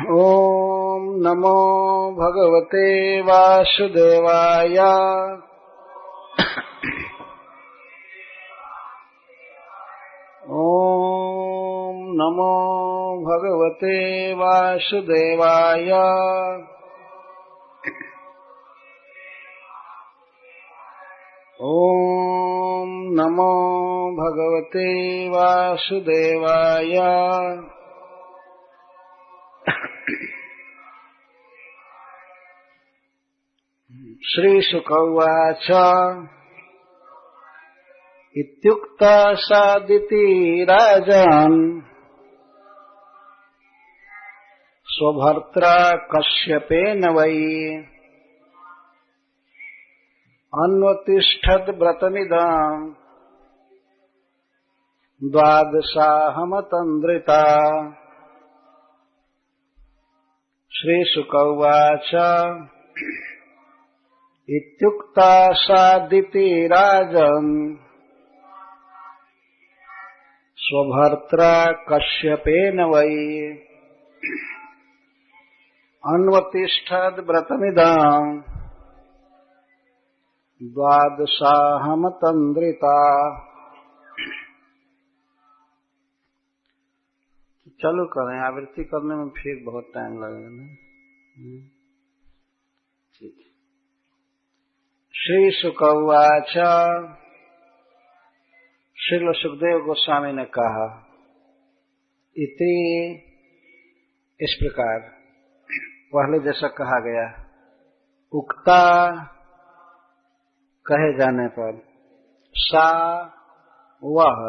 ओम नमो भगवते वासुदेवाय। ओम नमो भगवते वासुदेवाय। ओम नमो भगवते वासुदेवाय। श्रीशुक उवाच इत्युक्ता सादिति राजन् स्वभर्त्रा कश्यपेन वै अन्वतिष्ठद्व्रतमिदं द्वादशाहमतन्द्रिता। श्रीशुक उवाच इत्युक्ता सादिति राजन् स्वभर्त्रा कश्यपेन वै अन्वतिष्ठद्व्रतमिदं द्वादशाहमतन्द्रिता। चालू करें, आवृत्ति करने में फिर बहुत टाइम लगेगा ना। ठीक। श्री शुक उवाच श्रील सुखदेव गोस्वामी ने कहा इति, इस प्रकार पहले जैसा कहा गया, उक्ता कहे जाने पर, सा वह,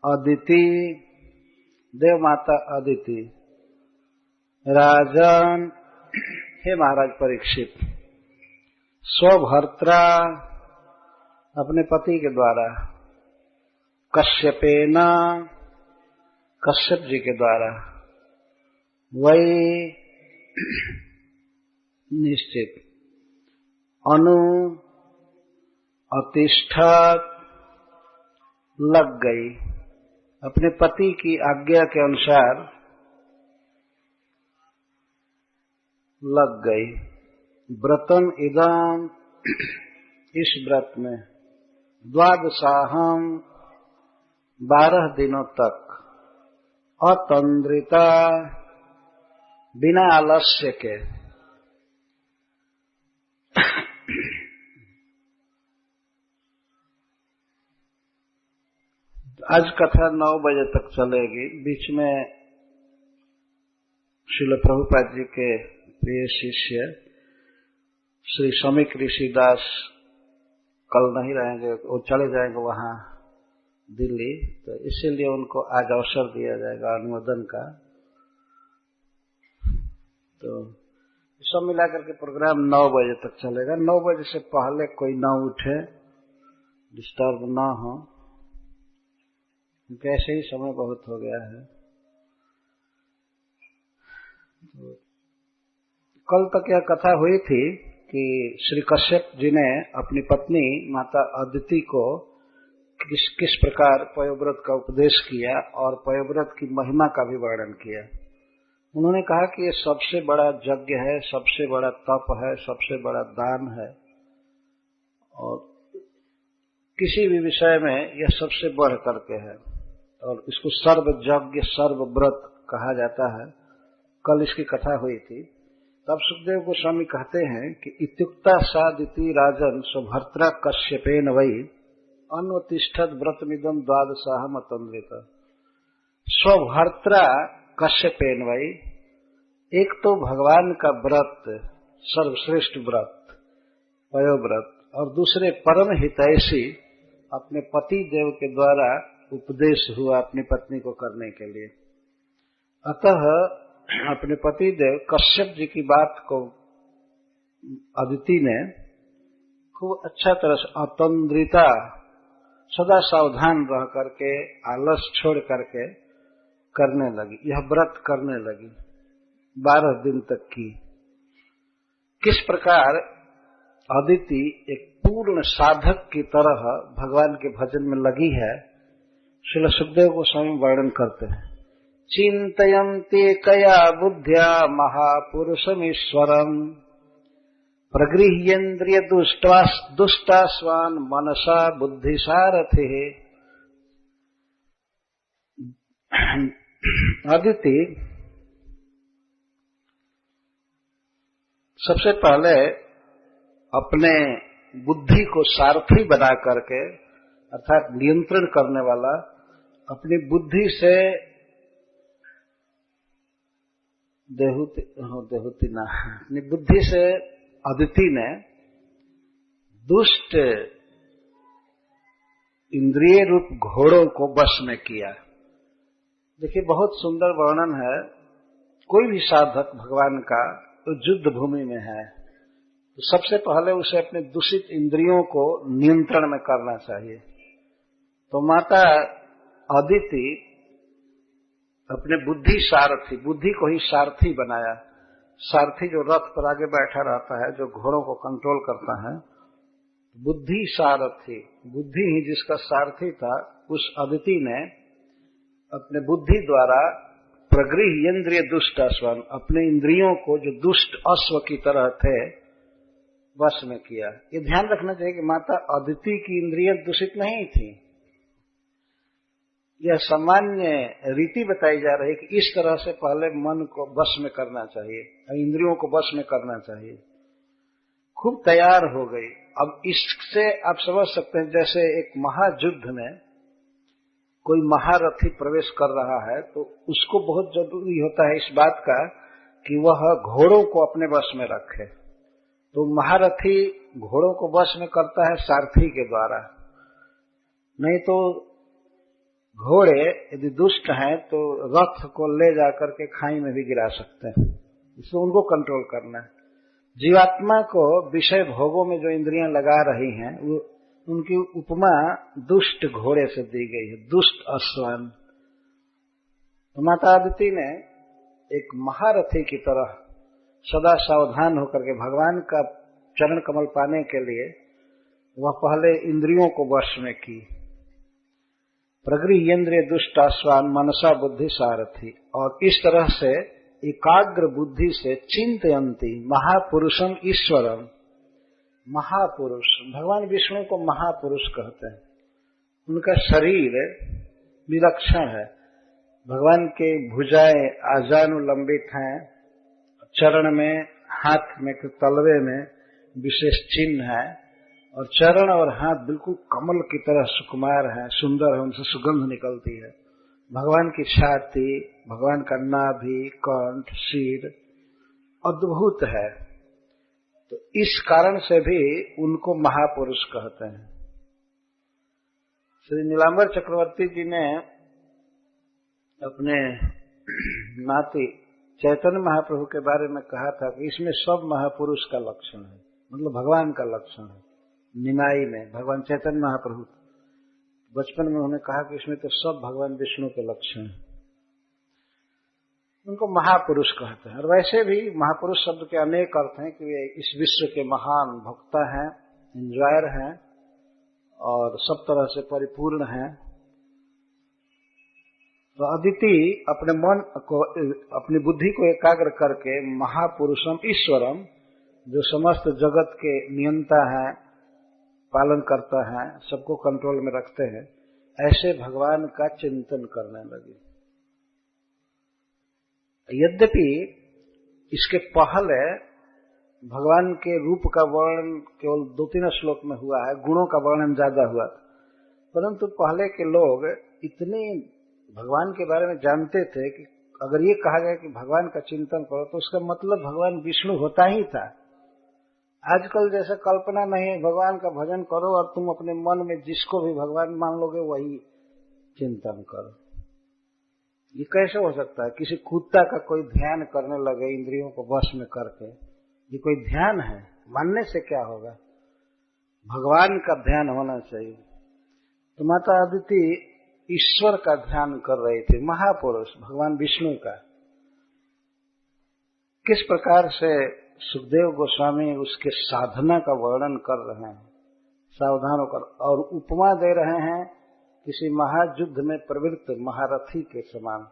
अदिति देव माता अदिति, राजन हे महाराज परीक्षित, स्वभर्त्रा अपने पति के द्वारा, कश्यपेना कश्यप जी के द्वारा, वही निश्चित, अनु अतिष्ठत लग गई, अपने पति की आज्ञा के अनुसार लग गई। व्रतम इदम, इस व्रत में, द्वादशाहम 12 दिनों तक, अतंद्रिता बिना आलस्य के। आज कथा 9 बजे तक चलेगी। बीच में श्रील प्रभुपाद जी के प्रिय शिष्य श्री समीक ऋषिदास कल नहीं रहेंगे, वो चले जाएंगे वहां दिल्ली, तो इसीलिए उनको आज अवसर दिया जाएगा अनुमोदन का। तो सब मिलाकर के प्रोग्राम 9 बजे तक चलेगा। 9 बजे से पहले कोई न उठे, डिस्टर्ब न हो, क्योंकि ऐसे ही समय बहुत हो गया है। तो कल तक यह कथा हुई थी कि श्री कश्यप जी ने अपनी पत्नी माता अदिति को किस प्रकार पयोव्रत का उपदेश किया और पयोव्रत की महिमा का भी वर्णन किया। उन्होंने कहा कि ये सबसे बड़ा यज्ञ है, सबसे बड़ा तप है, सबसे बड़ा दान है, और किसी भी विषय में यह सबसे बढ़ करके है, और इसको सर्व यज्ञ सर्व व्रत कहा जाता है। कल इसकी कथा हुई थी। तब सुखदेव गोस्वामी कहते हैं कि इत्युक्ता सादिति राजन स्वभर्त्रा कश्यपेन वै अन्वतिष्ठद व्रतमिदं द्वादशाहम अतन्द्रिता। स्वभर्त्रा कश्यपेन वै, एक तो भगवान का व्रत, सर्वश्रेष्ठ व्रत पयोव्रत, और दूसरे परम हितैषी अपने पति देव के द्वारा उपदेश हुआ अपनी पत्नी को करने के लिए। अतः अपने पति देव कश्यप जी की बात को अदिति ने खूब अच्छा तरह से अतंद्रिता, सदा सावधान रह करके, आलस छोड़ करके करने लगी, यह व्रत करने लगी 12 दिन तक की। किस प्रकार अदिति एक पूर्ण साधक की तरह भगवान के भजन में लगी है, श्रील सुखदेव गोस्वामी वर्णन करते हैं। चिन्तयन्ति कया बुद्ध्या महापुरुषमीश्वरम् प्रगृह्येन्द्रिय दुष्टास्वान् मनसा बुद्धिसारथिः। अदिति सबसे पहले अपने बुद्धि को सारथी बना करके, अर्थात नियंत्रण करने वाला, अपनी बुद्धि से अपनी बुद्धि से अदिति ने दुष्ट इंद्रिय रूप घोड़ों को वश में किया। देखिए, बहुत सुंदर वर्णन है। कोई भी साधक भगवान का तो युद्ध भूमि में है, तो सबसे पहले उसे अपने दूषित इंद्रियों को नियंत्रण में करना चाहिए। तो माता अदिति अपने बुद्धि को ही सारथी बनाया। सारथी जो रथ पर आगे बैठा रहता है, जो घोड़ों को कंट्रोल करता है, बुद्धि सारथी, बुद्धि ही जिसका सारथी था, उस अदिति ने अपने बुद्धि द्वारा प्रगृह्येन्द्रिय दुष्ट अश्वन, अपने इंद्रियों को जो दुष्ट अश्व की तरह थे वश में किया। ये ध्यान रखना चाहिए कि माता अदिति की इंद्रियां दूषित नहीं थी। यह सामान्य रीति बताई जा रही है कि इस तरह से पहले मन को वश में करना चाहिए, इंद्रियों को वश में करना चाहिए। खूब तैयार हो गई। अब इससे आप समझ सकते हैं, जैसे एक महायुद्ध में कोई महारथी प्रवेश कर रहा है तो उसको बहुत जरूरी होता है इस बात का कि वह घोड़ों को अपने वश में रखे। तो महारथी घोड़ों को वश में करता है सारथी के द्वारा। नहीं तो घोड़े यदि दुष्ट हैं तो रथ को ले जाकर के खाई में भी गिरा सकते हैं। इसको उनको कंट्रोल करना है। जीवात्मा को विषय भोगों में जो इंद्रियां लगा रही हैं, वो उनकी उपमा दुष्ट घोड़े से दी गई है, दुष्ट अश्वन। तो माता अदिति ने एक महारथी की तरह सदा सावधान होकर के भगवान का चरण कमल पाने के लिए वह पहले इंद्रियों को वश में की। प्रगृह्येन्द्रिय दुष्टाश्वान मनसा बुद्धि सारथी, और इस तरह से एकाग्र बुद्धि से चिंतयन्ति महापुरुषम ईश्वरम। महापुरुष, भगवान विष्णु को महापुरुष कहते हैं। उनका शरीर विलक्षण है। भगवान के भुजाएं आजानुलंबित हैं, चरण में, हाथ में, तलवे में विशेष चिन्ह है, और चरण और हाथ बिल्कुल कमल की तरह सुकुमार है, सुंदर है, उनसे सुगंध निकलती है। भगवान की छाती, भगवान का नाभि, कंठ, सिर अद्भुत है। तो इस कारण से भी उनको महापुरुष कहते हैं। श्री नीलांबर चक्रवर्ती जी ने अपने नाती चैतन्य महाप्रभु के बारे में कहा था कि इसमें सब महापुरुष का लक्षण है, मतलब भगवान का लक्षण है। निमाई में भगवान चैतन्य महाप्रभु बचपन में उन्होंने कहा कि इसमें तो सब भगवान विष्णु के लक्षण हैं। उनको महापुरुष कहते हैं। और वैसे भी महापुरुष शब्द के अनेक अर्थ हैं कि वे इस विश्व के महान भक्ता हैं, एंजॉयर हैं और सब तरह से परिपूर्ण हैं। तो अदिति अपने मन को, अपनी बुद्धि को एकाग्र करके महापुरुषम ईश्वरम, जो समस्त जगत के नियंता हैं, पालन करता है, सबको कंट्रोल में रखते हैं, ऐसे भगवान का चिंतन करने लगी। यद्यपि इसके पहले भगवान के रूप का वर्णन केवल 2-3 श्लोक में हुआ है, गुणों का वर्णन ज्यादा हुआ, परंतु पहले के लोग इतने भगवान के बारे में जानते थे कि अगर ये कहा जाए कि भगवान का चिंतन करो तो उसका मतलब भगवान विष्णु होता ही था। आजकल जैसे कल्पना नहीं है, भगवान का भजन करो और तुम अपने मन में जिसको भी भगवान मान लोगे वही चिंतन करो। ये कैसे हो सकता है? किसी कुत्ता का कोई ध्यान करने लगे इंद्रियों को वश में करके, ये कोई ध्यान है? मानने से क्या होगा? भगवान का ध्यान होना चाहिए। तो माता अदिति ईश्वर का ध्यान कर रही थी, महापुरुष भगवान विष्णु का। किस प्रकार से सुखदेव गोस्वामी उसके साधना का वर्णन कर रहे हैं, सावधान होकर, और उपमा दे रहे हैं किसी महायुद्ध में प्रवृत्त महारथी के समान।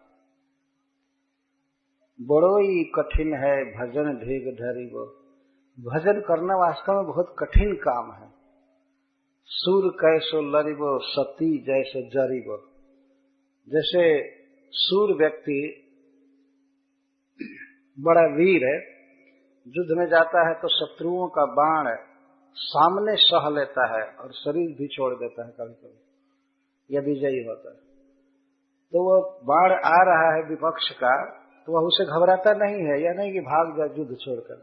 बड़ो ही कठिन है भजन ढीग धरिबो। भजन करना वास्तव में बहुत कठिन काम है। सूर कैसो लरिबो सती जैसे जरिबो। जैसे सूर व्यक्ति बड़ा वीर है, युद्ध में जाता है तो शत्रुओं का बाण सामने सह लेता है और शरीर भी छोड़ देता है कभी कभी, यह विजयी होता है। तो वह बाण आ रहा है विपक्ष का तो वह उसे घबराता नहीं है, या नहीं कि भाग जाए युद्ध छोड़कर।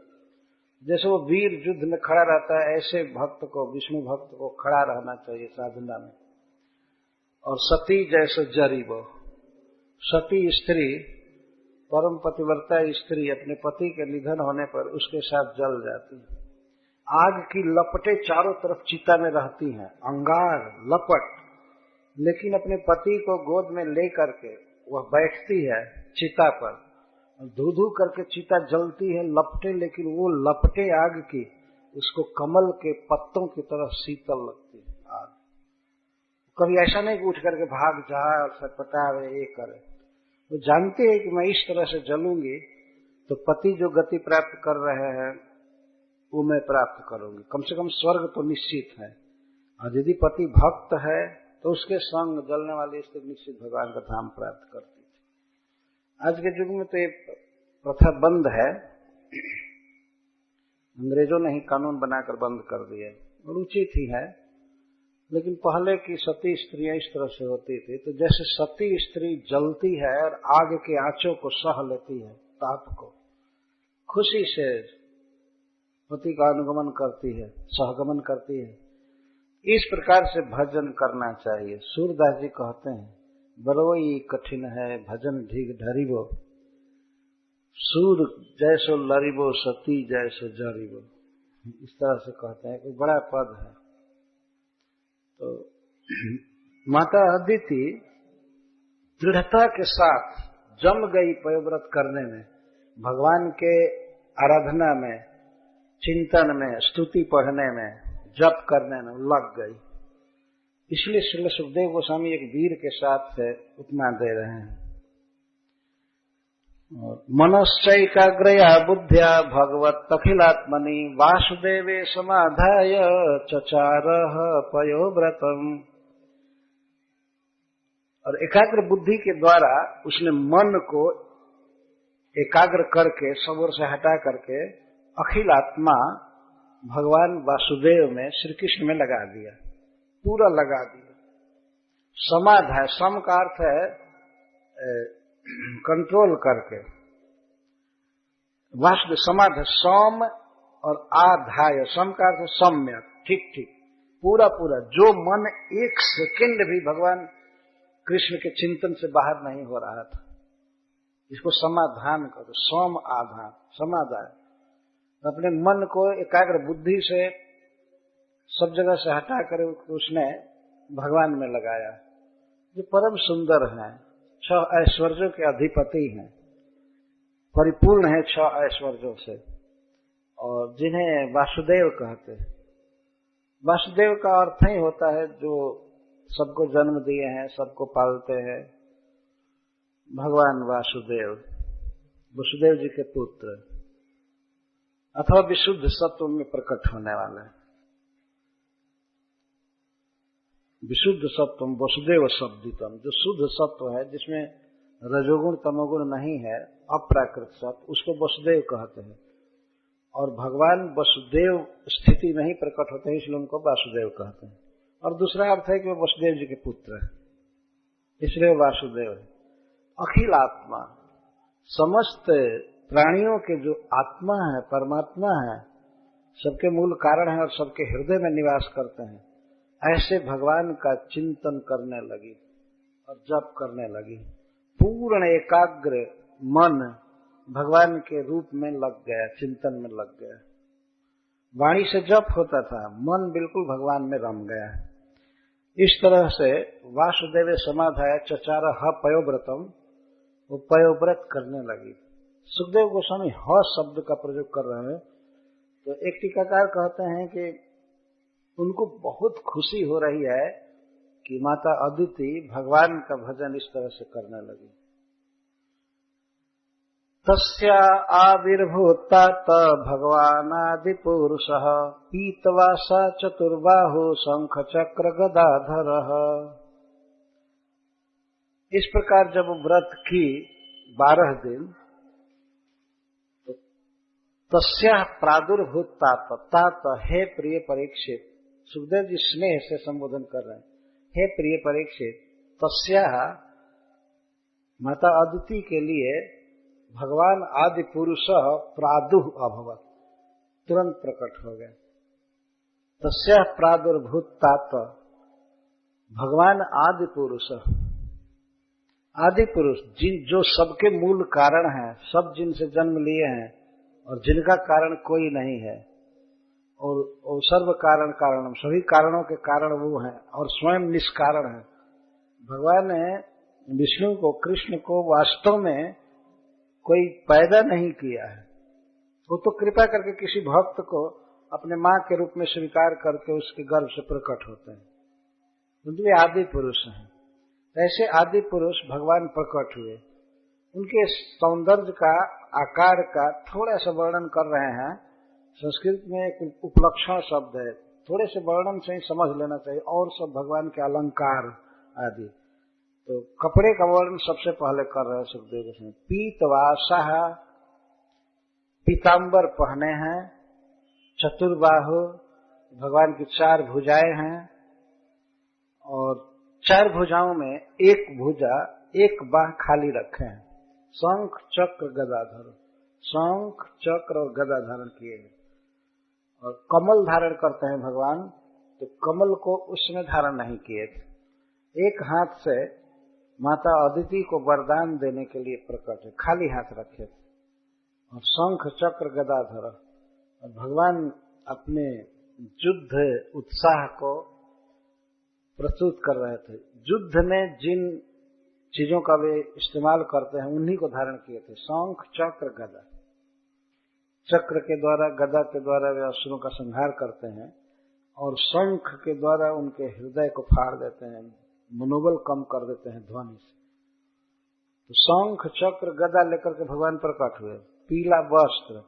जैसे वो वीर युद्ध में खड़ा रहता है, ऐसे भक्त को, विष्णु भक्त को खड़ा रहना चाहिए साधना में। और सती जैसे जरीबो, सती स्त्री, परम पतिव्रता स्त्री अपने पति के निधन होने पर उसके साथ जल जाती है। आग की लपटें चारों तरफ चिता में रहती हैं, अंगार लपट, लेकिन अपने पति को गोद में ले करके वह बैठती है चिता पर, धू धू करके चिता जलती है, लपटे, लेकिन वो लपटे आग की उसको कमल के पत्तों की तरह शीतल लगती है आग। कभी ऐसा नहीं कि उठ करके भाग जाए और सटपटावे ये करे। वो जानते हैं कि मैं इस तरह से जलूंगी तो पति जो गति प्राप्त कर रहे हैं वो मैं प्राप्त करूंगी, कम से कम स्वर्ग तो निश्चित है। और यदि पति भक्त है तो उसके संग जलने वाली स्त्री निश्चित भगवान का धाम प्राप्त करती थी। आज के युग में तो ये प्रथा बंद है, अंग्रेजों ने ही कानून बनाकर बंद कर दिया और उचित ही है। लेकिन पहले की सती स्त्रियां इस तरह से होती थी। तो जैसे सती स्त्री जलती है और आग के आंचों को सह लेती है, ताप को, खुशी से पति का अनुगमन करती है, सहगमन करती है, इस प्रकार से भजन करना चाहिए। सूरदास जी कहते हैं बरोई कठिन है भजन ढीग धरिबो, सूर जैसो लरिबो सती जैसो जरिबो। इस तरह से कहते हैं, एक बड़ा पद है। तो माता अदिति दृढ़ता के साथ जम गई पयोव्रत करने में, भगवान के आराधना में, चिंतन में, स्तुति पढ़ने में, जप करने में लग गई। इसलिए श्री सुखदेव गोस्वामी एक वीर के साथ से उपमा दे रहे हैं। मनश्चैकाग्रया बुद्ध्या भगवत अखिलात्मनि वासुदेवे समाधाय चचारः पयोव्रतम्। और एकाग्र बुद्धि के द्वारा उसने मन को एकाग्र करके, सब ओर से हटा करके अखिल आत्मा भगवान वासुदेव में, श्री कृष्ण में लगा दिया, पूरा लगा दिया। समाधाय, सम का अर्थ है कंट्रोल करके, वासुदेव समाध, सौम और आधाय, सम का अर्थ सम्यक, ठीक ठीक, पूरा पूरा। जो मन एक सेकंड भी भगवान कृष्ण के चिंतन से बाहर नहीं हो रहा था, इसको समाधान करो, सौम आधान, समाधाय। अपने मन को एकाग्र बुद्धि से सब जगह से हटा कर उसने भगवान में लगाया, जो परम सुंदर है, 6 ऐश्वर्यों के अधिपति हैं, परिपूर्ण है 6 ऐश्वर्यों से, और जिन्हें वासुदेव कहते हैं। वासुदेव का अर्थ ही होता है जो सबको जन्म दिए हैं, सबको पालते हैं। भगवान वासुदेव, वसुदेव जी के पुत्र, अथवा विशुद्ध सत्व में प्रकट होने वाले। विशुद्ध सत्व वसुदेव शब्दितम, जो शुद्ध सत्व है, जिसमें रजोगुण तमोगुण नहीं है, अप्राकृत सत्व, उसको वसुदेव कहते हैं। और भगवान वसुदेव स्थिति में ही प्रकट होते हैं, इसलिए उनको वासुदेव कहते हैं। और दूसरा अर्थ है कि वो वसुदेव जी के पुत्र है, इसलिए वासुदेव है। अखिल आत्मा, समस्त प्राणियों के जो आत्मा है, परमात्मा है, सबके मूल कारण है और सबके हृदय में निवास करते हैं, ऐसे भगवान का चिंतन करने लगी और जप करने लगी। पूर्ण एकाग्र मन भगवान के रूप में लग गया, चिंतन में लग गया। वाणी से जप होता था, मन बिल्कुल भगवान में रम गया। इस तरह से वासुदेव समाधाय चचारः पयोव्रतम, वो पयोव्रत करने लगी। सुखदेव गोस्वामी ह शब्द का प्रयोग कर रहे हैं। तो एक टीकाकार कहते हैं कि उनको बहुत खुशी हो रही है कि माता अदिति भगवान का भजन इस तरह से करने लगी। तस्या आविर्भूतात भगवानादिपुरुषः पीतवासा चतुर्बाहु शंख चक्र गदाधरः। इस प्रकार जब व्रत की 12 दिन, तो तस्या प्रादुर्भूतात, तात हे प्रिय परीक्षित, सुखदेव जी स्नेह से संबोधन कर रहे हैं, हे प्रिय परीक्षित, तस्या माता अदिति के लिए भगवान आदि पुरुष प्रादुः अभवत्, तुरंत प्रकट हो गए। तस्या प्रादुर्भूतात भगवान आदि पुरुष, आदि पुरुष जो सबके मूल कारण हैं, सब जिनसे जन्म लिए हैं और जिनका कारण कोई नहीं है, और सर्व कारण कारणम, सभी कारणों के कारण वो हैं और स्वयं निष्कारण है। भगवान ने विष्णु को, कृष्ण को वास्तव में कोई पैदा नहीं किया है, वो तो कृपा करके किसी भक्त को अपने मां के रूप में स्वीकार करके उसके गर्भ से प्रकट होते हैं, क्योंकि वे आदि पुरुष हैं। ऐसे आदि पुरुष भगवान प्रकट हुए, उनके सौंदर्य का, आकार का थोड़ा सा वर्णन कर रहे हैं। संस्कृत में एक उपलक्षण शब्द है, थोड़े से वर्णन से ही समझ लेना चाहिए, और सब भगवान के अलंकार आदि। तो कपड़े का वर्णन सबसे पहले कर रहे हैं सुखदेव गोस्वामी। पीतवासा, पीतांबर पहने हैं, चतुर्बाहु, भगवान की 4 भुजाएं हैं, और 4 भुजाओं में एक भुजा, एक बाह खाली रखे हैं। शंख चक्र गदाधर, शंख चक्र और गदा धारण किए हैं, और कमल धारण करते हैं भगवान, तो कमल को उसमें धारण नहीं किए थे। एक हाथ से माता अदिति को वरदान देने के लिए प्रकट है, खाली हाथ रखे थे, और शंख चक्र गदाधर, और भगवान अपने युद्ध उत्साह को प्रस्तुत कर रहे थे। युद्ध में जिन चीजों का वे इस्तेमाल करते हैं उन्हीं को धारण किए थे। शंख चक्र गदा, चक्र के द्वारा, गदा के द्वारा वे असुरों का संहार करते हैं, और शंख के द्वारा उनके हृदय को फाड़ देते हैं, मनोबल कम कर देते हैं ध्वनि से। तो शंख चक्र गदा लेकर के भगवान प्रकट हुए, पीला वस्त्र,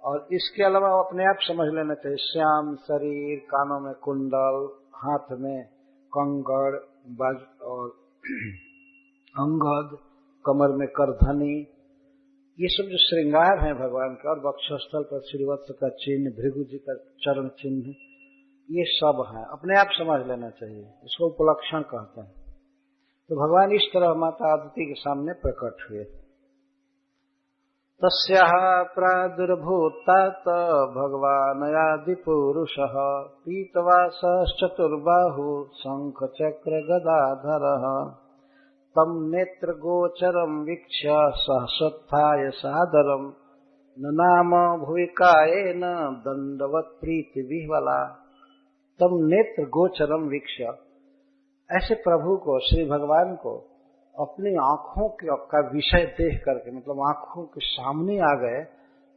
और इसके अलावा अपने आप समझ लेना चाहिए, श्याम शरीर, कानों में कुंडल, हाथ में कंगड़, और अंगद, कमर में करधनी, ये सब जो श्रृंगार हैं भगवान का, और वक्षस्थल पर श्रीवत्स का चिन्ह, भृगु जी का चरण चिन्ह, ये सब है, अपने आप समझ लेना चाहिए, इसको उपलक्षण कहते हैं। तो भगवान इस तरह माता अदिति के सामने प्रकट हुए। तस्याः प्रादुर्भूतात भगवान् आदिपुरुषः पीतवासश्चतुर्बाहु शंख चक्र गदाधरः तम नेत्र गोचरम वीक्ष्य सहसोत्थाय सादरम ननाम भुवि कायेन दंडवत् प्रीति विह्वला। तम नेत्र गोचरम वीक्ष्य, ऐसे प्रभु को, श्री भगवान को अपनी आंखों का विषय देख करके, मतलब आंखों के सामने आ गए,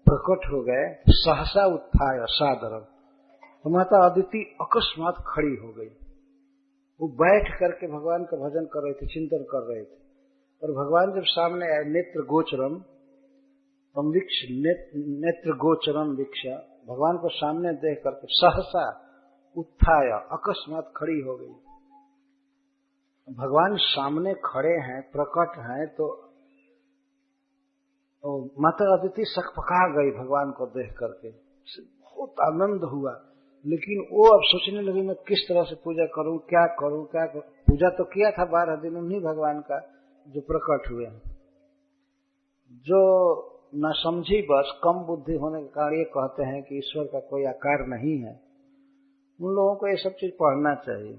प्रकट हो गए, सहसा उत्थाय सादरम, तो माता अदिति अकस्मात खड़ी हो गई। वो बैठ करके भगवान का भजन कर रहे थे, चिंतन कर रहे थे, और भगवान जब सामने आए, नेत्र गोचरम तम वीक्ष, नेत्र गोचरम वीक्ष, भगवान को सामने देख करके सहसा उत्थाय, अकस्मात खड़ी हो गई। भगवान सामने खड़े हैं, प्रकट हैं, तो माता अदिति सकपका गई भगवान को देख करके, बहुत आनंद हुआ। लेकिन वो अब सोचने लगी, मैं किस तरह से पूजा करूं, क्या करूं, क्या करूं। पूजा तो किया था 12 दिन उन्हीं भगवान का जो प्रकट हुए हैं। जो न समझी, बस कम बुद्धि होने के कारण ये कहते हैं कि ईश्वर का कोई आकार नहीं है, उन लोगों को ये सब चीज पढ़ना चाहिए।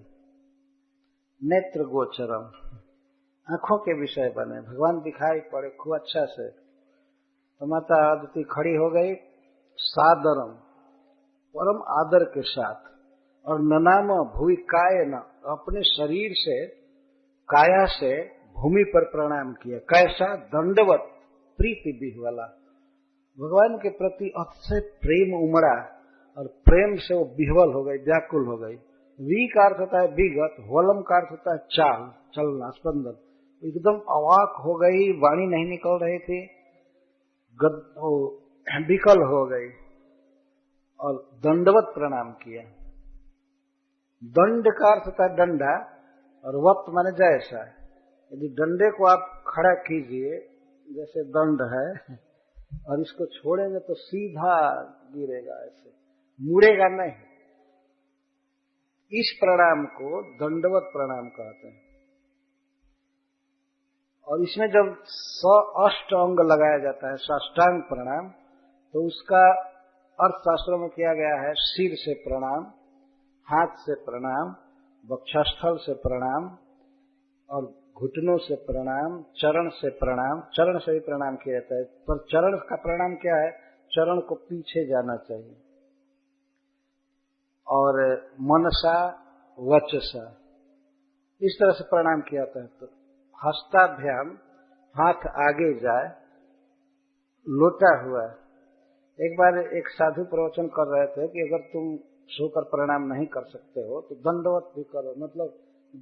नेत्र गोचरम, आंखों के विषय बने, भगवान दिखाई पड़े खूब अच्छा से। तो माता अदिति खड़ी हो गई, सादरम, परम आदर के साथ, और ननाम भूमि काय न, अपने शरीर से, काया से भूमि पर प्रणाम किया। कैसा? दंडवत प्रीति विह्वला, भगवान के प्रति अतिशय प्रेम उमड़ा, और प्रेम से वो विह्वल हो गई, व्याकुल हो गई। वी का अर्थ होता है विगत, वलम का अर्थ होता है चाल, चलना, स्पंदन। एकदम अवाक हो गई, वाणी नहीं निकल रही थी, विकल हो गई और दंडवत प्रणाम किया। दंड का अर्थ था डंडा और वत माने जैसा। यदि डंडे को आप खड़ा कीजिए जैसे दंड है और इसको छोड़ेंगे तो सीधा गिरेगा, ऐसे मुड़ेगा नहीं। इस प्रणाम को दंडवत प्रणाम कहते हैं। और इसमें जब अष्ट अंग लगाया जाता है साष्टांग प्रणाम, तो उसका अर्थशास्त्रों में किया गया है सिर से प्रणाम, हाथ से प्रणाम, वक्षस्थल से प्रणाम और घुटनों से प्रणाम, चरण से प्रणाम। चरण से भी प्रणाम किया जाता है, पर चरण का प्रणाम क्या है? चरण को पीछे जाना चाहिए। और मनसा वचसा इस तरह से प्रणाम किया जाता है। तो हस्ताभ्याम हाथ आगे जाए, लोटा हुआ। एक बार एक साधु प्रवचन कर रहे थे कि अगर तुम सोकर प्रणाम नहीं कर सकते हो तो दंडवत भी करो, मतलब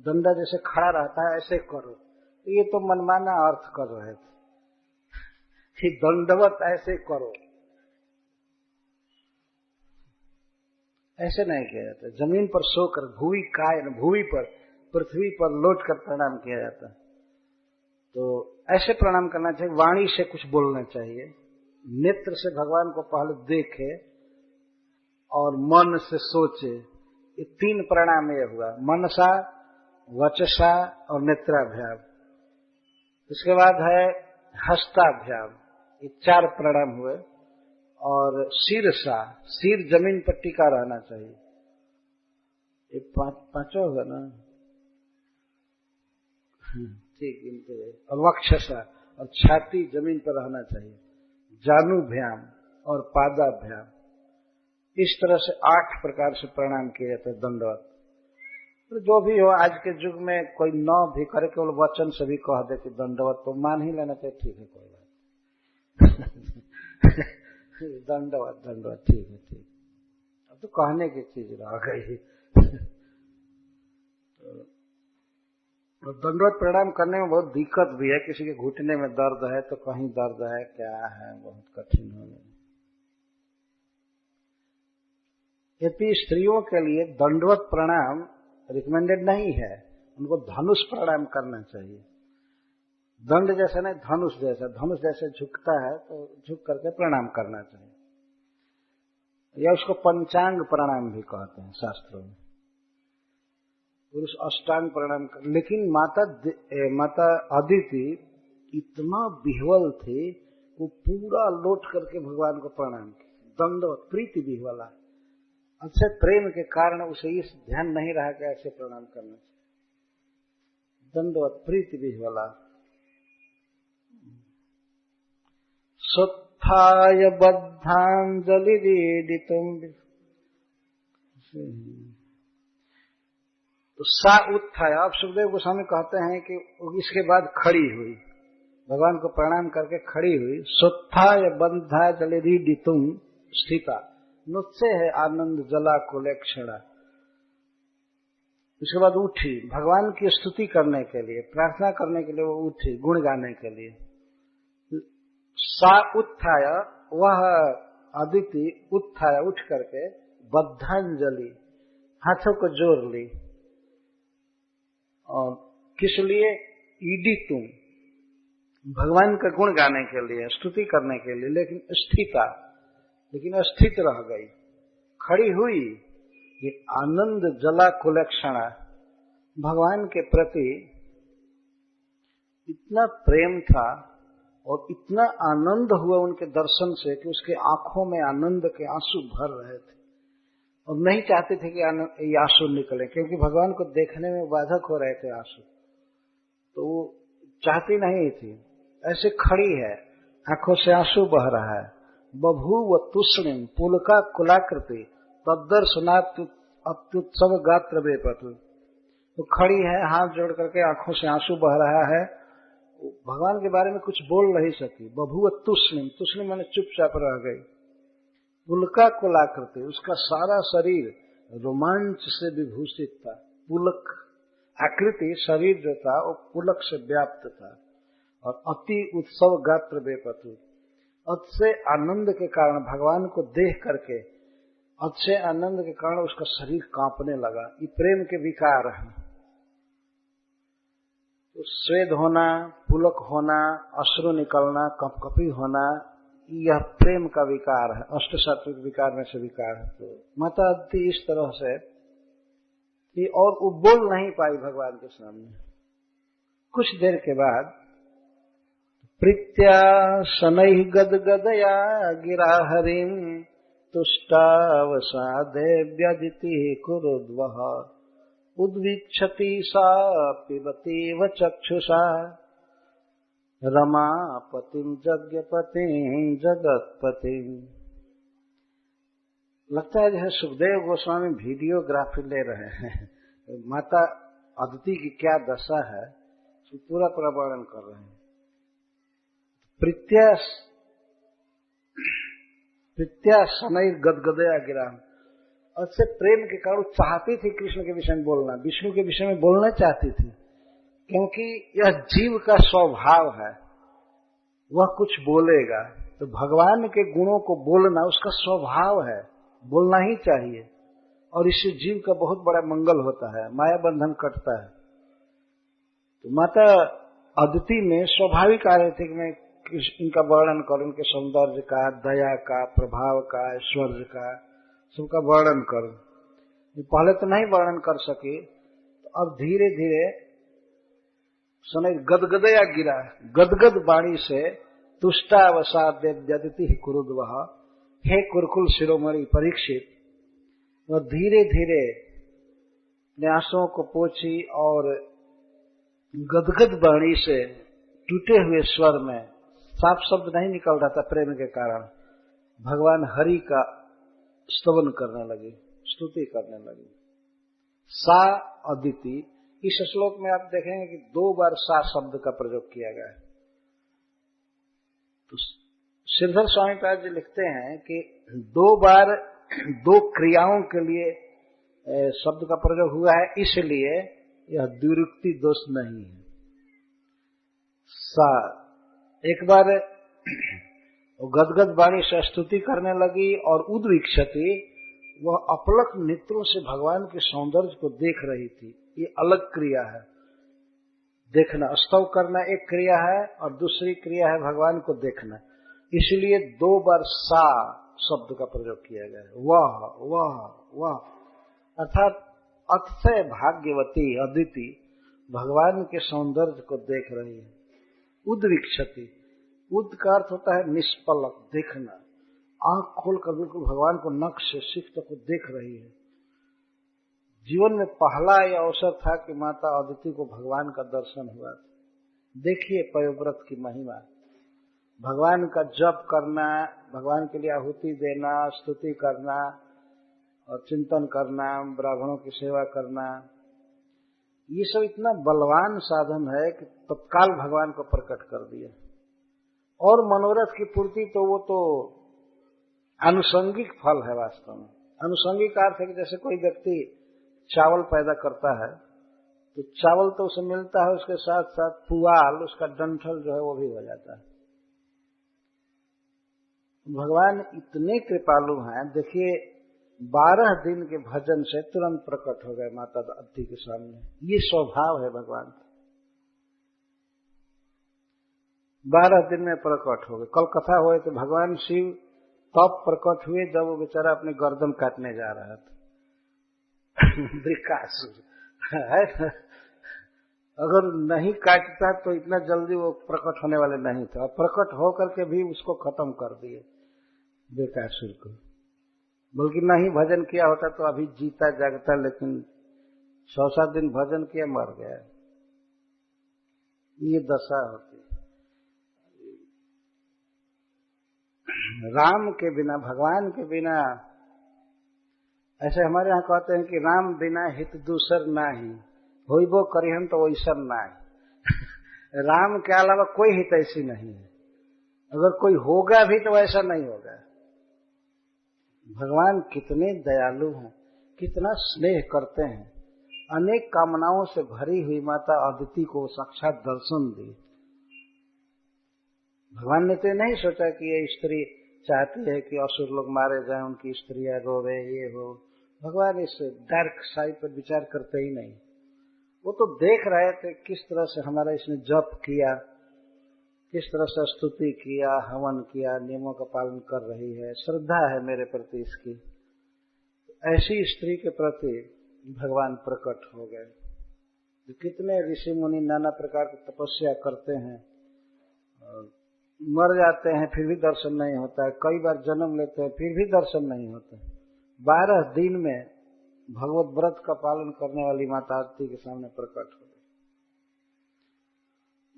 दंडा जैसे खड़ा रहता है ऐसे करो। तो ये तो मनमाना अर्थ कर रहे थे कि दंडवत ऐसे करो, ऐसे नहीं किया जाता। जमीन पर सोकर भूमि कायन, भूमि पर पृथ्वी पर लौट कर प्रणाम किया जाता है। तो ऐसे प्रणाम करना चाहिए। वाणी से कुछ बोलना चाहिए, नेत्र से भगवान को पहले देखे और मन से सोचे। ये तीन प्रणाम ये हुआ, मनसा वचसा और नेत्राभ्याम। इसके बाद है हस्ताभ्याम, ये चार प्रणाम हुए। और सिरसा, सिर जमीन पर टिका रहना चाहिए, ये पांचों होगा ना, ठीक गिनते हुए। और वक्षसा और छाती जमीन पर रहना चाहिए। जानुभ्याम और पादाभ्याम, इस तरह से 8 प्रकार से प्रणाम किए जाते हैं दंडवत। तो जो भी हो, आज के युग में कोई न भी करे, केवल वचन से भी कह दे कि दंडवत, तो मान ही लेना चाहिए, ठीक है कोई बात दंडवत दंडवत ठीक है, ठीक। अब तो कहने की चीज रह गई। तो दंडवत प्रणाम करने में बहुत दिक्कत भी है। किसी के घुटने में दर्द है तो कहीं दर्द है, क्या है, बहुत कठिन हो गया। यदि स्त्रियों के लिए दंडवत प्रणाम रिकमेंडेड नहीं है, उनको धनुष प्रणाम करना चाहिए। दंड जैसा नहीं, धनुष जैसा। धनुष जैसे झुकता है तो झुक करके प्रणाम करना चाहिए। या उसको पंचांग प्रणाम भी कहते हैं शास्त्रों में। पुरुष अष्टांग प्रणाम कर। लेकिन माता अदिति इतना विह्वल थे, वो पूरा लौट करके भगवान को प्रणाम किया। दंडवत, प्रीति विह्वला, अच्छे प्रेम के कारण उसे इस ध्यान नहीं रहा कि ऐसे प्रणाम करना चाहिए। दंडवत प्रीति विह्वला। सोत्थाय बद्धांजलिदीडितुम, तो सा उत्थाय। आप सुखदेव गोस्वामी कहते हैं कि इसके बाद खड़ी हुई, भगवान को प्रणाम करके खड़ी हुई। सोत्थाय बद्धांजलिदीडितुम स्थिता, नुत्से है आनंद जला कुलेक्षणा। उसके बाद उठी, भगवान की स्तुति करने के लिए, प्रार्थना करने के लिए वो उठी, गुण गाने के लिए। सा उत्थाय, वह अदिति उत्थाय, उठ करके बद्धांजलि, हाथों को जोड़ ली। और किस लिए? ईडी तुम, भगवान का गुण गाने के लिए, स्तुति करने के लिए। लेकिन स्थिता, लेकिन स्थित रह गई, खड़ी हुई। ये आनंद जला कुलक्षणा, भगवान के प्रति इतना प्रेम था और इतना आनंद हुआ उनके दर्शन से कि उसके आंखों में आनंद के आंसू भर रहे थे। और नहीं चाहते थे कि ये आंसू निकले, क्योंकि भगवान को देखने में बाधक हो रहे थे आंसू, तो वो चाहती नहीं थी। ऐसे खड़ी है, आंखों से आंसू बह रहा है। बभूव तुष्णिम पुलका कुलाकृति तद्दर्शनात् अत्युत्सव गात्र बेपतु, तो खड़ी है, हाथ जोड़ करके आंखों से आंसू बह रहा है। भगवान के बारे में कुछ बोल नहीं सकी। बभूव तुष्णिम, तुष्णिम माने चुपचाप रह गई। पुलका कुलाकृति, उसका सारा शरीर रोमांच से विभूषित था। पुलक आकृति, शरीर जो था वो पुलक से व्याप्त था। और अति उत्सव गात्र बेपतु, अतिशय आनंद के कारण, भगवान को देख करके अतिशय आनंद के कारण उसका शरीर कांपने लगा। ये प्रेम के विकार हैं। तो स्वेद होना, पुलक होना, अश्रु निकलना, कपकपी होना, यह प्रेम का विकार है, अष्ट सात्विक विकार में से विकार है। तो माता अदिति इस तरह से कि और वो बोल नहीं पाई भगवान के सामने। कुछ देर के बाद प्रीत्या शनैः गदगदया गिरा हरिं तुष्टावसादे व्यदितिः कुरुद्वः उद्वीक्षति सा पिबतीव चक्षुषा रमापतिं यज्ञपतिं जगतपतिं। लगता है जैसे सुखदेव गोस्वामी वीडियोग्राफी ले रहे हैं। माता अदिति की क्या दशा है पूरा पूरा वर्णन कर रहे हैं। प्रीत्या शनैः गदगदया गिरा, अच्छे प्रेम के कारण चाहती थी कृष्ण के विषय में बोलना, विष्णु के विषय में बोलना चाहती थी, क्योंकि यह जीव का स्वभाव है, वह कुछ बोलेगा। तो भगवान के गुणों को बोलना उसका स्वभाव है, बोलना ही चाहिए, और इससे जीव का बहुत बड़ा मंगल होता है, माया बंधन कटता है। तो माता अदिति में स्वाभाविक आ रहे थे कि मैं इनका वर्णन करूं, इनके सौंदर्य का, दया का, प्रभाव का, ऐश्वर्य का, सबका वर्णन करूं। पहले तो नहीं वर्णन कर सके, तो अब धीरे धीरे शनैः गदगदया गिरा, गदगद वाणी से तुष्टावसाद व्यदितिः कुरुद्वः, हे कुरुकुल शिरोमणि परीक्षित, वह धीरे धीरे अपने आंसुओं को पोंछी और गदगद वाणी से टूटे हुए स्वर में, साफ शब्द नहीं निकल रहा था प्रेम के कारण, भगवान हरि का स्तवन करने लगी, स्तुति करने लगी। सा अदिति, इस श्लोक में आप देखेंगे कि 2 बार सा शब्द का प्रयोग किया गया है। तो श्रीधर स्वामी पाद जी लिखते हैं कि 2 बार 2 क्रियाओं के लिए शब्द का प्रयोग हुआ है, इसलिए यह द्विरुक्ति दोष नहीं है। सा एक बार गदगद वाणी से स्तुति करने लगी, और उद्वीक्षति, वह अपलक नेत्रों से भगवान के सौंदर्य को देख रही थी। ये अलग क्रिया है, देखना, स्तव करना एक क्रिया है और दूसरी क्रिया है भगवान को देखना, इसलिए 2 बार सा शब्द का प्रयोग किया गया है। वह अर्थात अतिशय भाग्यवती अदिति भगवान के सौंदर्य को देख रही है। उद्वीक्षति, उद का अर्थ होता है निष्पलक, देखना, आंख खोलकर बिल्कुल भगवान को नख से सिख तक को देख रही है। जीवन में पहला यह अवसर था कि माता अदिति को भगवान का दर्शन हुआ था। देखिए पयोव्रत की महिमा, भगवान का जप करना, भगवान के लिए आहुति देना, स्तुति करना और चिंतन करना, ब्राह्मणों की सेवा करना, ये सब इतना बलवान साधन है कि तत्काल भगवान को प्रकट कर दिया। और मनोरथ की पूर्ति तो वो तो आनुषंगिक फल है। वास्तव में आनुषंगिक अर्थ है कि जैसे कोई व्यक्ति चावल पैदा करता है, तो चावल तो उसे मिलता है, उसके साथ साथ पुआल, उसका डंठल जो है वो भी हो जाता है। भगवान इतने कृपालु हैं। देखिए 12 दिन के भजन से तुरंत प्रकट हो गए माता अदिति के सामने। ये स्वभाव है भगवान का। 12 दिन में प्रकट हो गए। कल कथा हुए तो भगवान शिव तब प्रकट हुए जब वो बेचारा अपनी गर्दन काटने जा रहा था। वृकासुर है, अगर नहीं काटता तो इतना जल्दी वो प्रकट होने वाले नहीं थे, और प्रकट होकर के भी उसको खत्म कर दिए वृकासुर को। बल्कि नहीं भजन किया होता तो अभी जीता जागता, लेकिन 6-7 दिन भजन किया मर गया। ये दशा होती। राम के बिना, भगवान के बिना, ऐसे हमारे यहाँ कहते हैं कि राम बिना हित दूसर नाही, होइबो करिहन तो वैसन नाही। राम के अलावा कोई हित ऐसी नहीं है। अगर कोई होगा भी तो ऐसा नहीं होगा। भगवान कितने दयालु हैं, कितना स्नेह करते हैं। अनेक कामनाओं से भरी हुई माता अदिति को साक्षात दर्शन दी। भगवान ने तो नहीं सोचा कि ये स्त्री चाहती है कि असुर लोग मारे जाएं, उनकी स्त्रियां रोवे, ये हो। भगवान इस डार्क साइड पर विचार करते ही नहीं। वो तो देख रहे थे किस तरह से हमारा इसने जप किया, किस तरह से स्तुति किया, हवन किया, नियमों का पालन कर रही है, श्रद्धा है मेरे प्रति इसकी। ऐसी स्त्री के प्रति भगवान प्रकट हो गए। कितने ऋषि मुनि नाना प्रकार की तपस्या करते हैं, मर जाते हैं फिर भी दर्शन नहीं होता है, कई बार जन्म लेते हैं फिर भी दर्शन नहीं होता। 12 दिन में भगवत व्रत का पालन करने वाली माता आरती के सामने प्रकट हो गई।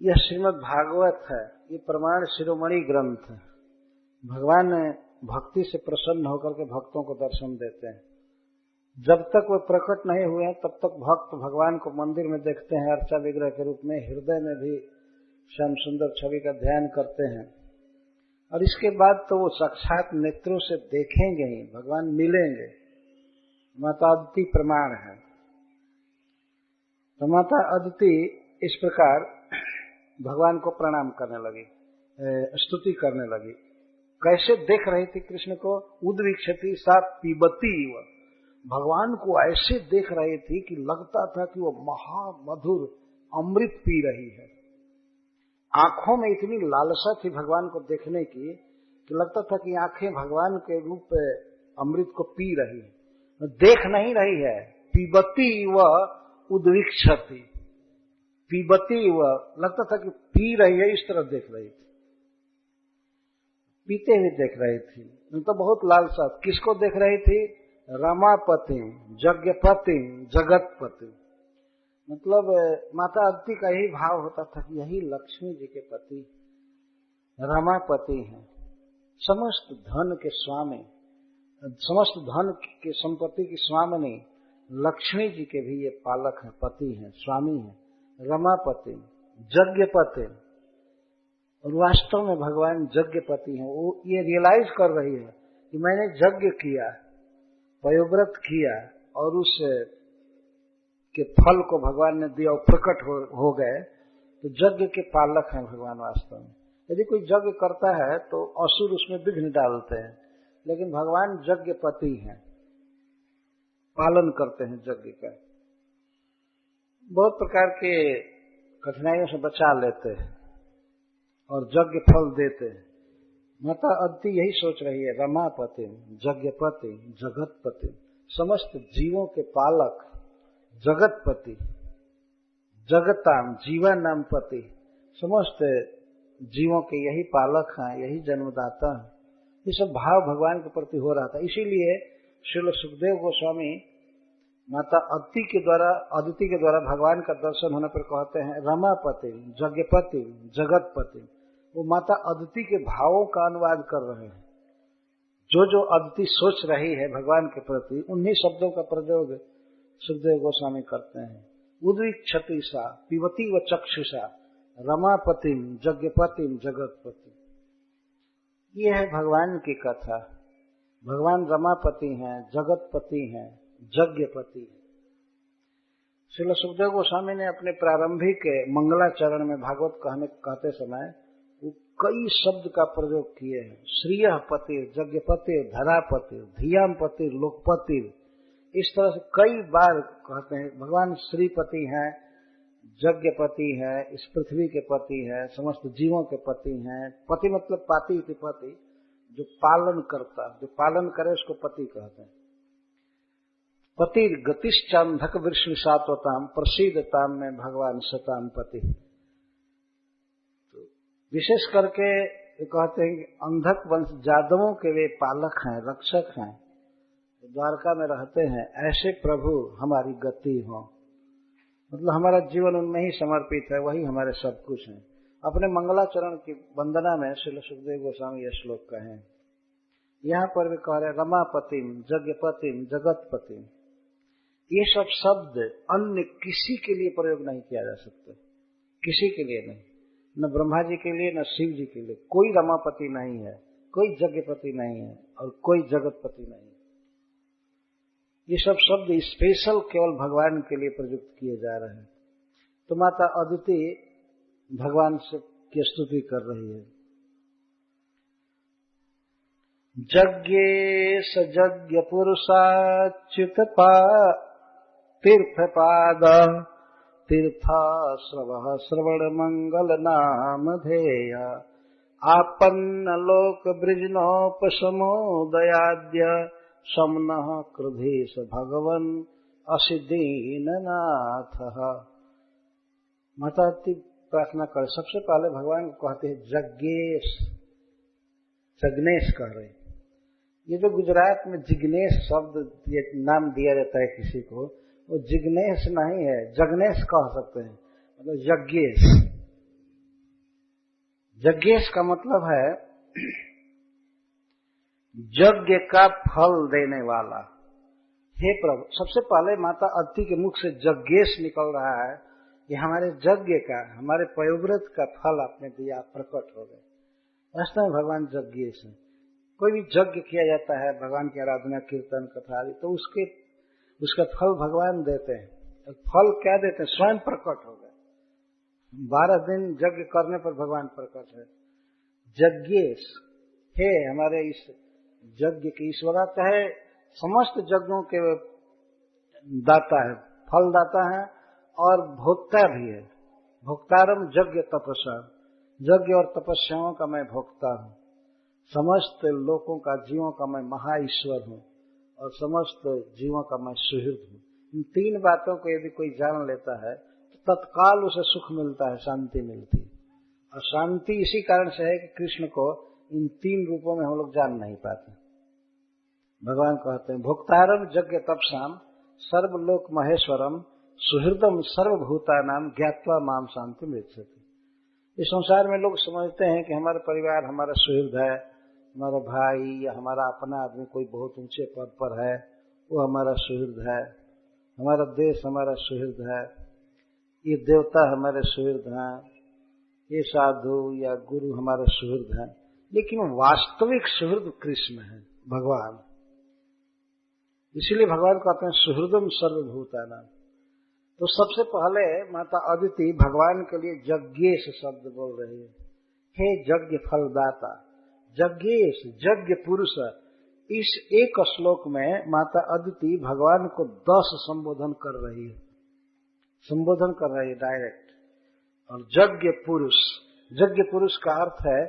यह श्रीमद् भागवत है, ये प्रमाण शिरोमणि ग्रंथ है। भगवान भक्ति से प्रसन्न होकर के भक्तों को दर्शन देते हैं। जब तक वो प्रकट नहीं हुए हैं तब तक भक्त भगवान को मंदिर में देखते हैं अर्चा विग्रह के रूप में, हृदय में भी श्याम सुंदर छवि का ध्यान करते हैं, और इसके बाद तो वो साक्षात नेत्रों से देखेंगे ही, भगवान मिलेंगे। माता अदिति प्रमाण है। तो माता अदिति इस प्रकार भगवान को प्रणाम करने लगी, स्तुति करने लगी। कैसे देख रही थी कृष्ण को? उद्विक्षति सा पीबती, भगवान को ऐसे देख रही थी कि लगता था कि वो महामधुर अमृत पी रही है। आंखों में इतनी लालसा थी भगवान को देखने की कि लगता था कि आंखें भगवान के रूप अमृत को पी रही है, देख नहीं रही है। पीबती व उद्विक्षति, पीबती व लगता था कि पी रही है, इस तरह देख रही थी, पीते हुए देख रही थी। तो बहुत लालसा। किसको देख रही थी? रमापति, यज्ञपति, जगतपति। मतलब माता अदिति का यही भाव होता था कि यही लक्ष्मी जी के पति रमापति हैं, समस्त धन के स्वामी, समस्त धन के संपत्ति की स्वामिनी लक्ष्मी जी के भी ये पालक हैं, पति हैं, स्वामी हैं। रमापति, यज्ञपति, और वास्तव में भगवान यज्ञपति हैं। वो ये रियलाइज कर रही है कि मैंने यज्ञ किया, पयोव्रत किया, और उस के फल को भगवान ने दिया और प्रकट हो गए। तो यज्ञ के पालक हैं भगवान वास्तव में। यदि कोई यज्ञ करता है तो असुर उसमें विघ्न डालते हैं, लेकिन भगवान यज्ञपति हैं, पालन करते हैं यज्ञ का, बहुत प्रकार के कठिनाइयों से बचा लेते हैं और यज्ञ फल देते हैं। माता अदिति यही सोच रही है, रमापति, यज्ञपति, जगतपति, समस्त जीवों के पालक, जगतपति, जगताम, जीवानाम पति, समस्त जीवों के यही पालक हैं, यही जन्मदाता हैं। ये सब भाव भगवान के प्रति हो रहा था। इसीलिए श्रील सुखदेव गोस्वामी माता अदिति के द्वारा भगवान का दर्शन होने पर कहते हैं रमापति, यज्ञपति, जगतपति। वो माता अदिति के भावों का अनुवाद कर रहे हैं। जो अदिति सोच रही है भगवान के प्रति, उन्हीं शब्दों का प्रयोग सुखदेव गोस्वामी करते हैं। उद्विक्षति सा पिबती व चक्षुषा रमापतिम यज्ञपतिम जगतपति। ये है भगवान की कथा। भगवान रमापति हैं, जगतपति हैं, यज्ञपति हैं। श्रील सुखदेव गोस्वामी ने अपने प्रारंभिक मंगलाचरण में भागवत कहते समय कई शब्द का प्रयोग किए हैं। श्रीय पति, यज्ञपति, धरापति, धियाम पति, लोकपति, इस तरह से कई बार कहते हैं। भगवान श्रीपति हैं, यज्ञपति हैं, इस पृथ्वी के पति हैं, समस्त जीवों के पति हैं। पति मतलब पाति के पति, जो पालन करता, जो पालन करे उसको पति कहते हैं। पति गतिश्चांधक विष्णु सात्वताम प्रसिद्धताम में भगवान सताम पति। विशेष करके कहते हैं कि अंधक वंश जादवों के वे पालक हैं, रक्षक हैं, द्वारका में रहते हैं। ऐसे प्रभु हमारी गति हो, मतलब हमारा जीवन उनमें ही समर्पित है, वही हमारे सब कुछ हैं। अपने मंगलाचरण की वंदना में श्री सुखदेव गोस्वामी यह श्लोक कहे। यहाँ पर भी कह रहे रमापतिम, यज्ञपतिम, जगतपतिम। ये सब शब्द अन्य किसी के लिए प्रयोग नहीं किया जा सकता, किसी के लिए नहीं, न ब्रह्मा जी के लिए, न शिव जी के लिए। कोई रमापति नहीं है, कोई यज्ञपति नहीं है, और कोई जगतपति नहीं है। ये सब शब्द स्पेशल केवल भगवान के लिए प्रयुक्त किए जा रहे हैं। तो माता अदिति भगवान से की स्तुति कर रही है। यज्ञेश यज्ञ पुरुषाच्युत तीर्थपाद तीर्थाश्रव श्रवण मंगल नाम धेय आपन्न लोक बृजनोपशमोदयाद्य समनः क्रुधेश भगवन् असि दीननाथ। माता प्रार्थना कर सबसे पहले भगवान को कहते हैं जग्गेश, जगनेश कह रहे। ये जो गुजरात में जिग्नेश शब्द ये नाम दिया जाता है किसी को, वो जिग्नेश नहीं है, जगनेश कह सकते हैं, मतलब यज्ञेश। यज्ञेश का मतलब है यज्ञ का फल देने वाला। हे प्रभु, सबसे पहले माता अदिति के मुख से यज्ञेश निकल रहा है, ये हमारे यज्ञ का, हमारे पयोव्रत का फल आपने दिया, प्रकट हो गए। वास्तव में भगवान यज्ञेश है। कोई भी यज्ञ किया जाता है, भगवान की आराधना, कीर्तन, कथा आदि, तो उसका फल भगवान देते हैं। फल क्या देते हैं? स्वयं प्रकट हो गए। 12 दिन यज्ञ करने पर भगवान प्रकट है। यज्ञेश हे हमारे इस यज्ञ की ईश्वरता है, समस्त यज्ञों के दाता है, फल दाता है और भोक्ता भी है। भोक्तारम यज्ञ तपस्या, यज्ञ और तपस्याओं का मैं भोक्ता हूँ। समस्त लोगों का, जीवों का मैं महा ईश्वर हूँ और समस्त जीवों का मैं सुहृद हूँ। इन 3 बातों को यदि कोई जान लेता है तो तत्काल उसे सुख मिलता है, शांति मिलती है। और शांति इसी कारण से है कि कृष्ण को इन 3 रूपों में हम लोग जान नहीं पाते। भगवान कहते हैं भोक्तारम यज्ञ तपसाम सर्वलोक महेश्वरम सुहृदम सर्वभूतानाम ज्ञात्वा माम शांति मृच्छति। इस संसार में लोग समझते हैं कि हमारा परिवार हमारा सुहृद है, हमारा भाई या हमारा अपना आदमी कोई बहुत ऊंचे पद पर है, वो हमारा सुहृद है, हमारा देश हमारा सुहृद है, ये देवता हमारे सुहृद हैं, ये साधु या गुरु हमारे सुहृद हैं। लेकिन वास्तविक सुहृद कृष्ण है, भगवान। इसीलिए भगवान कहते हैं सुहृदम सर्वभूतानाम। तो सबसे पहले माता अदिति भगवान के लिए यज्ञेश शब्द बोल रही है। हे यज्ञ फलदाता, यज्ञेश, यज्ञ पुरुष। इस एक श्लोक में माता अदिति भगवान को 10 संबोधन कर रही है, संबोधन कर रही है डायरेक्ट। और यज्ञ पुरुष, यज्ञ पुरुष का अर्थ है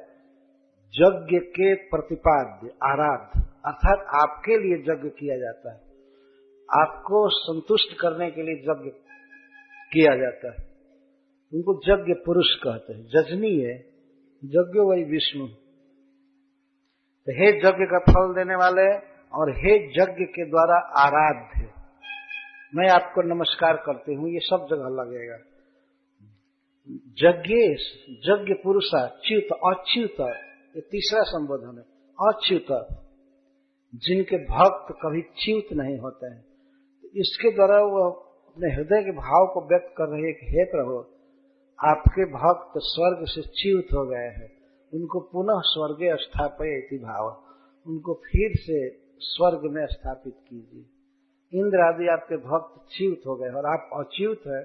यज्ञ के प्रतिपाद्य, आराध्य, अर्थात आपके लिए यज्ञ किया जाता है, आपको संतुष्ट करने के लिए यज्ञ किया जाता है, उनको यज्ञ पुरुष कहते हैं। जजनी है यज्ञ वही विष्णु। तो हे यज्ञ का फल देने वाले और हे यज्ञ के द्वारा आराध्य, मैं आपको नमस्कार करती हूँ, ये सब जगह लगेगा। यज्ञेश, यज्ञ पुरुषा, च्युत, अच्युत, ये तीसरा संबोधन है। अच्युत, जिनके भक्त कभी च्युत नहीं होते हैं। इसके द्वारा वो अपने हृदय के भाव को व्यक्त कर रहे हैं कि हे प्रभु, आपके भक्त स्वर्ग से च्युत हो गए हैं, उनको पुनः स्वर्गे स्थापयति भाव, उनको फिर से स्वर्ग में स्थापित कीजिए। इंद्र आदि आपके भक्त च्युत हो गए और आप अच्युत है।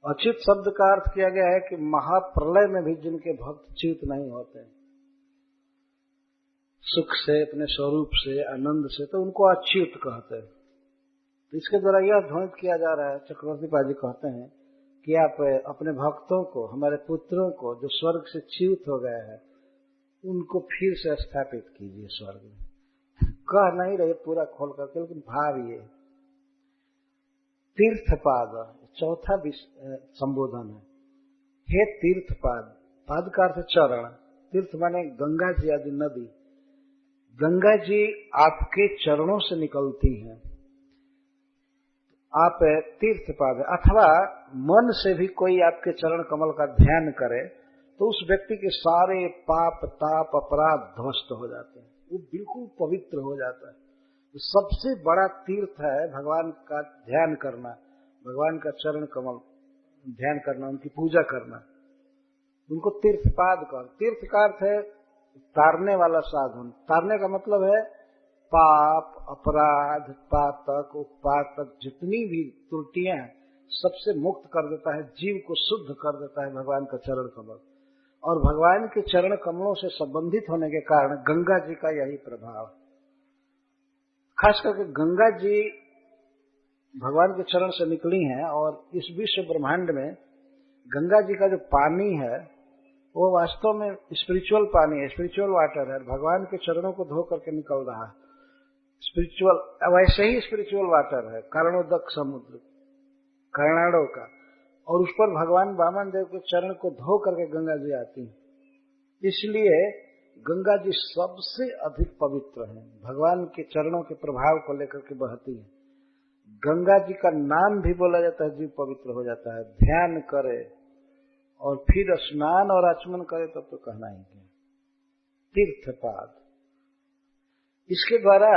अच्युत शब्द का अर्थ किया गया है कि महाप्रलय में भी जिनके भक्त च्युत नहीं होते, सुख से, अपने स्वरूप से, आनंद से, तो उनको अच्युत कहते हैं। तो इसके द्वारा यह ध्वनित किया जा रहा है, चक्रवर्ती पाजी कहते हैं कि आप अपने भक्तों को, हमारे पुत्रों को जो स्वर्ग से च्युत हो गए हैं, उनको फिर से स्थापित कीजिए स्वर्ग में। कह नहीं रहे पूरा खोल करके, लेकिन भाव ये तीर्थपाद, चौथा संबोधन है। हे तीर्थपाद, पाद का अर्थ चरण, तीर्थ माने गंगा जी आदि नदी। गंगा जी आपके चरणों से निकलती हैं, आप तीर्थपाद। अथवा मन से भी कोई आपके चरण कमल का ध्यान करे तो उस व्यक्ति के सारे पाप, ताप, अपराध ध्वस्त हो जाते हैं, वो बिल्कुल पवित्र हो जाता है। तो सबसे बड़ा तीर्थ है भगवान का ध्यान करना, भगवान का चरण कमल ध्यान करना, उनकी पूजा करना, उनको तीर्थपाद कर। तीर्थ का अर्थ है तारने वाला साधन। तारने का मतलब है पाप, अपराध, पातक, उत्पातक, जितनी भी त्रुटियां हैं सबसे मुक्त कर देता है, जीव को शुद्ध कर देता है भगवान का चरण कमल। और भगवान के चरण कमलों से संबंधित होने के कारण गंगा जी का यही प्रभाव। खास करके गंगा जी भगवान के चरण से निकली हैं और इस विश्व ब्रह्मांड में गंगा जी का जो पानी है वो वास्तव में स्पिरिचुअल पानी है, स्पिरिचुअल वाटर है। भगवान के चरणों को धो करके निकल रहा है स्पिरिचुअल, वैसे ही स्पिरिचुअल वाटर है कर्णोदक समुद्र, कर्नाडो का, और उस पर भगवान वामन देव के चरण को धो करके गंगा जी आती है। इसलिए गंगा जी सबसे अधिक पवित्र है, भगवान के चरणों के प्रभाव को लेकर के बहती है। गंगा जी का नाम भी बोला जाता है, जीव पवित्र हो जाता है। ध्यान करे और फिर स्नान और आचमन करे तब तो कहना ही है। तीर्थपाद, इसके द्वारा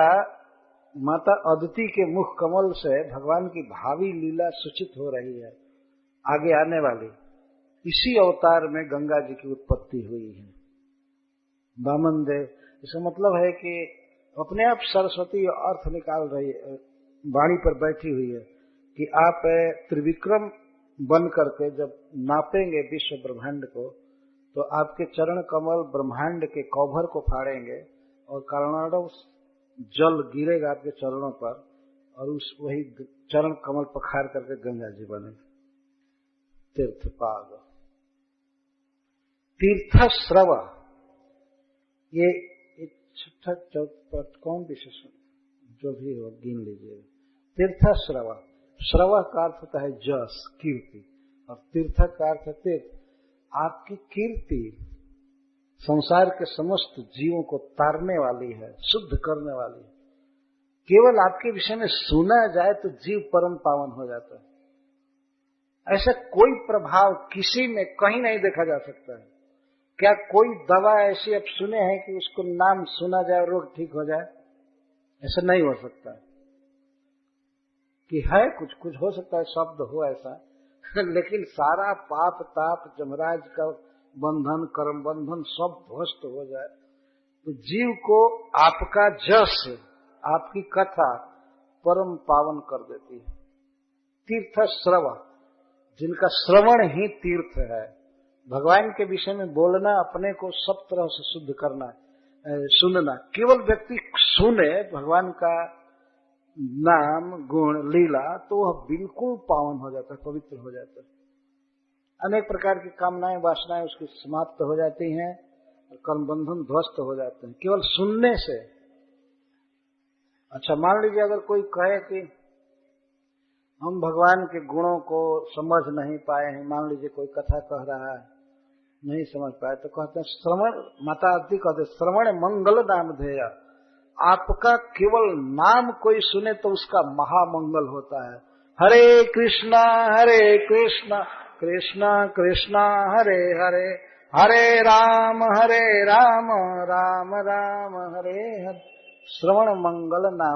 माता अदिति के मुख कमल से भगवान की भावी लीला सूचित हो रही है, आगे आने वाली। इसी अवतार में गंगा जी की उत्पत्ति हुई है। वामन देव, इसका मतलब है कि अपने आप सरस्वती अर्थ निकाल रही है, वाणी पर बैठी हुई है कि आप त्रिविक्रम बन करके जब नापेंगे विश्व ब्रह्मांड को तो आपके चरण कमल ब्रह्मांड के कौभर को फाड़ेंगे और कर्नाडो जल गिरेगा आपके चरणों पर और उस वही चरण कमल पखार करके गंगा जी बने। तीर्थपाद, तीर्थस्रव, ये छठा चौपट कौन विशेषण जो भी हो गिन लीजिए। तीर्थस्रव, श्रव का अर्थ होता है जस, कीर्ति, और तीर्थ का अर्थ है तीर्थ। आपकी कीर्ति संसार के समस्त जीवों को तारने वाली है, शुद्ध करने वाली है। केवल आपके विषय में सुना जाए तो जीव परम पावन हो जाता है। ऐसा कोई प्रभाव किसी में कहीं नहीं देखा जा सकता है। क्या कोई दवा ऐसी आप सुने हैं कि उसको नाम सुना जाए और रोग ठीक हो जाए? ऐसा नहीं हो सकता है। कि है कुछ कुछ हो सकता है, शब्द हो ऐसा लेकिन सारा पाप ताप जमराज का बंधन कर्म बंधन सब ध्वस्त हो जाए तो जीव को आपका जस, आपकी कथा परम पावन कर देती है। तीर्थ श्रव, जिनका श्रवण ही तीर्थ है। भगवान के विषय में बोलना, अपने को सब तरह से शुद्ध करना, सुनना। केवल व्यक्ति सुने भगवान का नाम गुण लीला तो वह बिल्कुल पावन हो जाता है, पवित्र हो जाता है। अनेक प्रकार की कामनाएं वासनाएं उसकी समाप्त हो जाती हैं और कर्म बंधन ध्वस्त हो जाते हैं केवल सुनने से। अच्छा, मान लीजिए अगर कोई कहे कि हम भगवान के गुणों को समझ नहीं पाए हैं, मान लीजिए कोई कथा कह रहा है नहीं समझ पाए, तो कहते हैं श्रवण, माता आदि कहते श्रवण मंगल नाम ध्येय। आपका केवल नाम कोई सुने तो उसका महामंगल होता है। हरे कृष्णा कृष्णा कृष्णा हरे हरे, हरे राम राम राम हरे हरे। श्रवण मंगल नाम